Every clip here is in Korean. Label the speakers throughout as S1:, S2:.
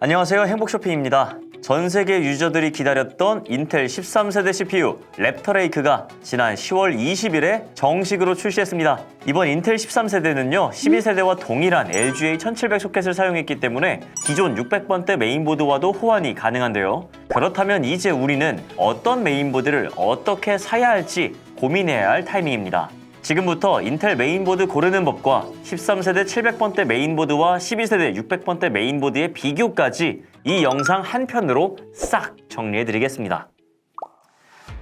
S1: 안녕하세요, 행복쇼핑입니다. 전 세계 유저들이 기다렸던 인텔 13세대 CPU 랩터 레이크가 지난 10월 20일에 정식으로 출시했습니다. 이번 인텔 13세대는요 12세대와 동일한 LGA 1700 소켓을 사용했기 때문에 기존 600번대 메인보드와도 호환이 가능한데요. 그렇다면 이제 우리는 어떤 메인보드를 어떻게 사야 할지 고민해야 할 타이밍입니다. 지금부터 인텔 메인보드 고르는 법과 13세대 700번대 메인보드와 12세대 600번대 메인보드의 비교까지 이 영상 한 편으로 싹 정리해드리겠습니다.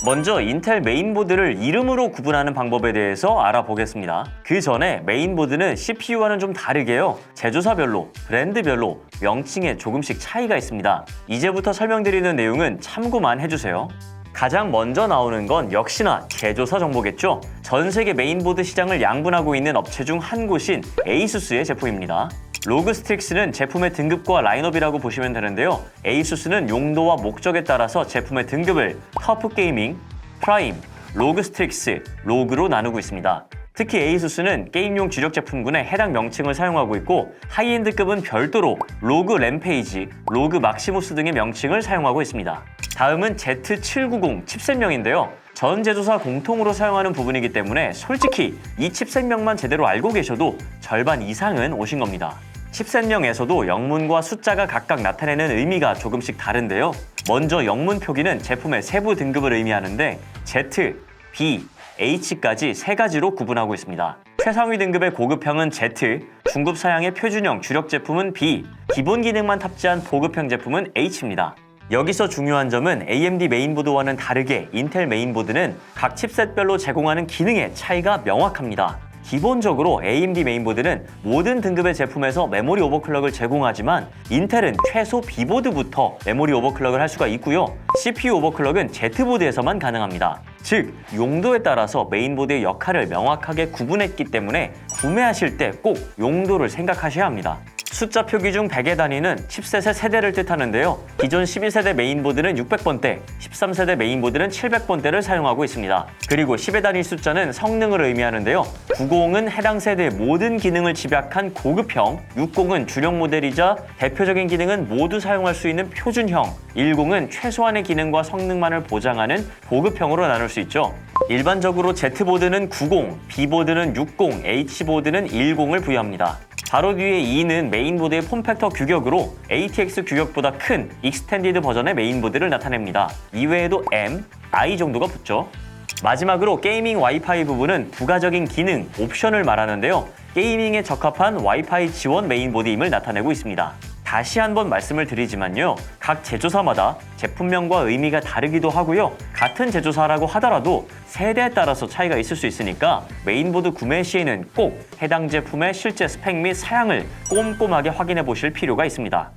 S1: 먼저 인텔 메인보드를 이름으로 구분하는 방법에 대해서 알아보겠습니다. 그 전에 메인보드는 CPU와는 좀 다르게요. 제조사별로, 브랜드별로 명칭에 조금씩 차이가 있습니다. 이제부터 설명드리는 내용은 참고만 해주세요. 가장 먼저 나오는 건 역시나 제조사 정보겠죠. 전 세계 메인보드 시장을 양분하고 있는 업체 중 한 곳인 에이수스의 제품입니다. 로그스틱스는 제품의 등급과 라인업이라고 보시면 되는데요. 에이수스는 용도와 목적에 따라서 제품의 등급을 터프 게이밍, 프라임, 로그스틱스, 로그로 나누고 있습니다. 특히 에이수스는 게임용 주력 제품군에 해당 명칭을 사용하고 있고 하이엔드급은 별도로 로그 램페이지, 로그 막시무스 등의 명칭을 사용하고 있습니다. 다음은 Z790 칩셋명인데요. 전 제조사 공통으로 사용하는 부분이기 때문에 솔직히 이 칩셋명만 제대로 알고 계셔도 절반 이상은 오신 겁니다. 칩셋명에서도 영문과 숫자가 각각 나타내는 의미가 조금씩 다른데요. 먼저 영문 표기는 제품의 세부 등급을 의미하는데 Z, B, H까지 세 가지로 구분하고 있습니다. 최상위 등급의 고급형은 Z, 중급 사양의 표준형 주력 제품은 B, 기본 기능만 탑재한 보급형 제품은 H입니다. 여기서 중요한 점은 AMD 메인보드와는 다르게 인텔 메인보드는 각 칩셋별로 제공하는 기능의 차이가 명확합니다. 기본적으로 AMD 메인보드는 모든 등급의 제품에서 메모리 오버클럭을 제공하지만 인텔은 최소 B보드부터 메모리 오버클럭을 할 수가 있고요. CPU 오버클럭은 Z보드에서만 가능합니다. 즉, 용도에 따라서 메인보드의 역할을 명확하게 구분했기 때문에 구매하실 때 꼭 용도를 생각하셔야 합니다. 숫자 표기 중 100의 단위는 칩셋의 세대를 뜻하는데요. 기존 12세대 메인보드는 600번대, 13세대 메인보드는 700번대를 사용하고 있습니다. 그리고 10의 단위 숫자는 성능을 의미하는데요. 90은 해당 세대의 모든 기능을 집약한 고급형, 60은 주력 모델이자 대표적인 기능은 모두 사용할 수 있는 표준형, 10은 최소한의 기능과 성능만을 보장하는 보급형으로 나눌 수 있죠. 일반적으로 Z보드는 90, B보드는 60, H보드는 10을 부여합니다. 바로 뒤에 2는 메인보드의 폼팩터 규격으로 ATX 규격보다 큰 익스텐디드 버전의 메인보드를 나타냅니다. 이외에도 M, I 정도가 붙죠. 마지막으로 게이밍 와이파이 부분은 부가적인 기능, 옵션을 말하는데요. 게이밍에 적합한 와이파이 지원 메인보드임을 나타내고 있습니다. 다시 한번 말씀을 드리지만요. 각 제조사마다 제품명과 의미가 다르기도 하고요. 같은 제조사라고 하더라도 세대에 따라서 차이가 있을 수 있으니까 메인보드 구매 시에는 꼭 해당 제품의 실제 스펙 및 사양을 꼼꼼하게 확인해 보실 필요가 있습니다.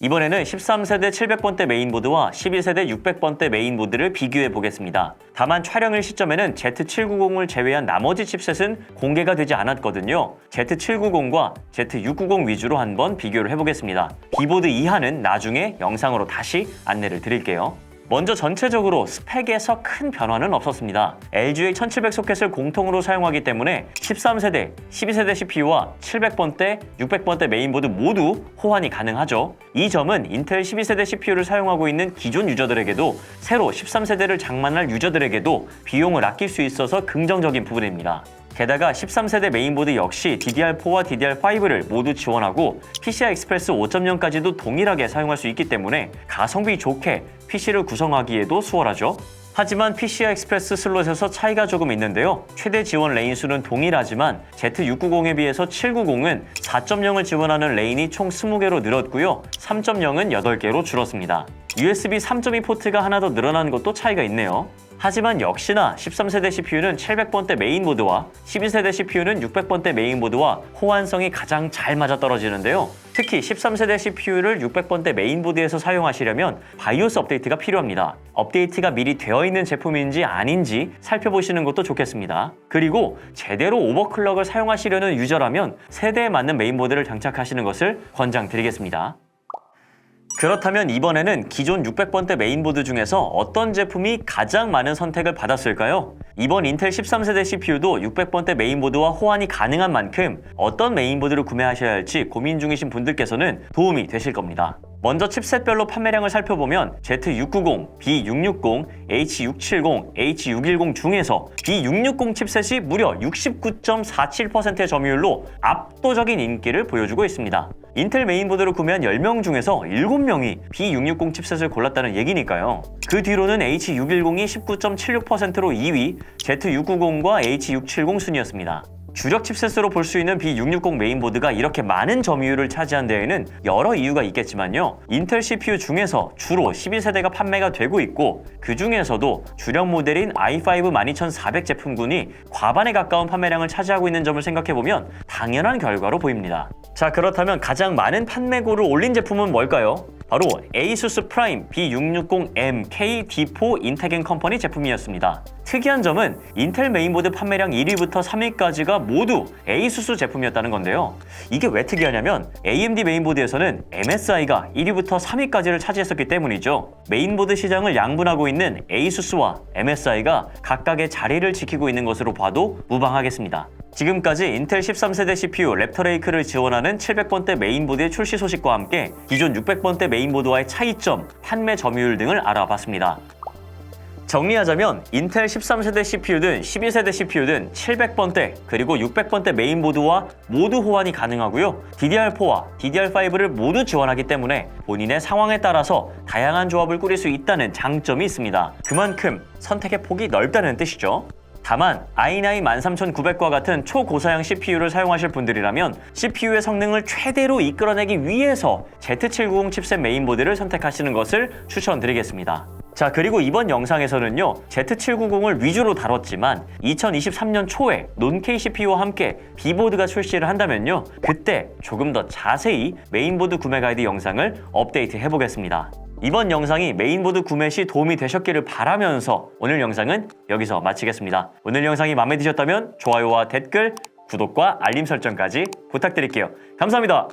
S1: 이번에는 13세대 700번대 메인보드와 12세대 600번대 메인보드를 비교해 보겠습니다. 다만 촬영일 시점에는 Z790을 제외한 나머지 칩셋은 공개가 되지 않았거든요. Z790과 Z690 위주로 한번 비교를 해보겠습니다. B보드 이하는 나중에 영상으로 다시 안내를 드릴게요. 먼저 전체적으로 스펙에서 큰 변화는 없었습니다. LGA 1700 소켓을 공통으로 사용하기 때문에 13세대, 12세대 CPU와 700번대, 600번대 메인보드 모두 호환이 가능하죠. 이 점은 인텔 12세대 CPU를 사용하고 있는 기존 유저들에게도 새로 13세대를 장만할 유저들에게도 비용을 아낄 수 있어서 긍정적인 부분입니다. 게다가 13세대 메인보드 역시 DDR4와 DDR5를 모두 지원하고 PCI Express 5.0까지도 동일하게 사용할 수 있기 때문에 가성비 좋게 PC를 구성하기에도 수월하죠. 하지만 PCI Express 슬롯에서 차이가 조금 있는데요. 최대 지원 레인 수는 동일하지만 Z690에 비해서 790은 4.0을 지원하는 레인이 총 20개로 늘었고요. 3.0은 8개로 줄었습니다. USB 3.2 포트가 하나 더 늘어난 것도 차이가 있네요. 하지만 역시나 13세대 CPU는 700번대 메인보드와 12세대 CPU는 600번대 메인보드와 호환성이 가장 잘 맞아떨어지는데요. 특히 13세대 CPU를 600번대 메인보드에서 사용하시려면 바이오스 업데이트가 필요합니다. 업데이트가 미리 되어 있는 제품인지 아닌지 살펴보시는 것도 좋겠습니다. 그리고 제대로 오버클럭을 사용하시려는 유저라면 세대에 맞는 메인보드를 장착하시는 것을 권장드리겠습니다. 그렇다면 이번에는 기존 600번대 메인보드 중에서 어떤 제품이 가장 많은 선택을 받았을까요? 이번 인텔 13세대 CPU도 600번대 메인보드와 호환이 가능한 만큼 어떤 메인보드를 구매하셔야 할지 고민 중이신 분들께서는 도움이 되실 겁니다. 먼저 칩셋별로 판매량을 살펴보면 Z690, B660, H670, H610 중에서 B660 칩셋이 무려 69.47%의 점유율로 압도적인 인기를 보여주고 있습니다. 인텔 메인보드를 구매한 10명 중에서 7명이 B660 칩셋을 골랐다는 얘기니까요. 그 뒤로는 H610이 19.76%로 2위, Z690과 H670 순이었습니다. 주력 칩셋으로 볼 수 있는 B660 메인보드가 이렇게 많은 점유율을 차지한 데에는 여러 이유가 있겠지만요. 인텔 CPU 중에서 주로 12세대가 판매가 되고 있고 그 중에서도 주력 모델인 i5 12400 제품군이 과반에 가까운 판매량을 차지하고 있는 점을 생각해보면 당연한 결과로 보입니다. 자, 그렇다면 가장 많은 판매고를 올린 제품은 뭘까요? 바로 ASUS 프라임 B660M KD4 인텍 앤 컴퍼니 제품이었습니다. 특이한 점은 인텔 메인보드 판매량 1위부터 3위까지가 모두 ASUS 제품이었다는 건데요. 이게 왜 특이하냐면 AMD 메인보드에서는 MSI가 1위부터 3위까지를 차지했었기 때문이죠. 메인보드 시장을 양분하고 있는 ASUS와 MSI가 각각의 자리를 지키고 있는 것으로 봐도 무방하겠습니다. 지금까지 인텔 13세대 CPU 랩터레이크를 지원하는 700번대 메인보드의 출시 소식과 함께 기존 600번대 메인보드와의 차이점, 판매 점유율 등을 알아봤습니다. 정리하자면 인텔 13세대 CPU든 12세대 CPU든 700번대 그리고 600번대 메인보드와 모두 호환이 가능하고요. DDR4와 DDR5를 모두 지원하기 때문에 본인의 상황에 따라서 다양한 조합을 꾸릴 수 있다는 장점이 있습니다. 그만큼 선택의 폭이 넓다는 뜻이죠. 다만 i9 13900과 같은 초고사양 CPU를 사용하실 분들이라면 CPU의 성능을 최대로 이끌어내기 위해서 Z790 칩셋 메인보드를 선택하시는 것을 추천드리겠습니다. 자, 그리고 이번 영상에서는요, Z790을 위주로 다뤘지만 2023년 초에 논K CPU와 함께 B보드가 출시를 한다면요, 그때 조금 더 자세히 메인보드 구매 가이드 영상을 업데이트 해보겠습니다. 이번 영상이 메인보드 구매 시 도움이 되셨기를 바라면서 오늘 영상은 여기서 마치겠습니다. 오늘 영상이 마음에 드셨다면 좋아요와 댓글, 구독과 알림 설정까지 부탁드릴게요. 감사합니다.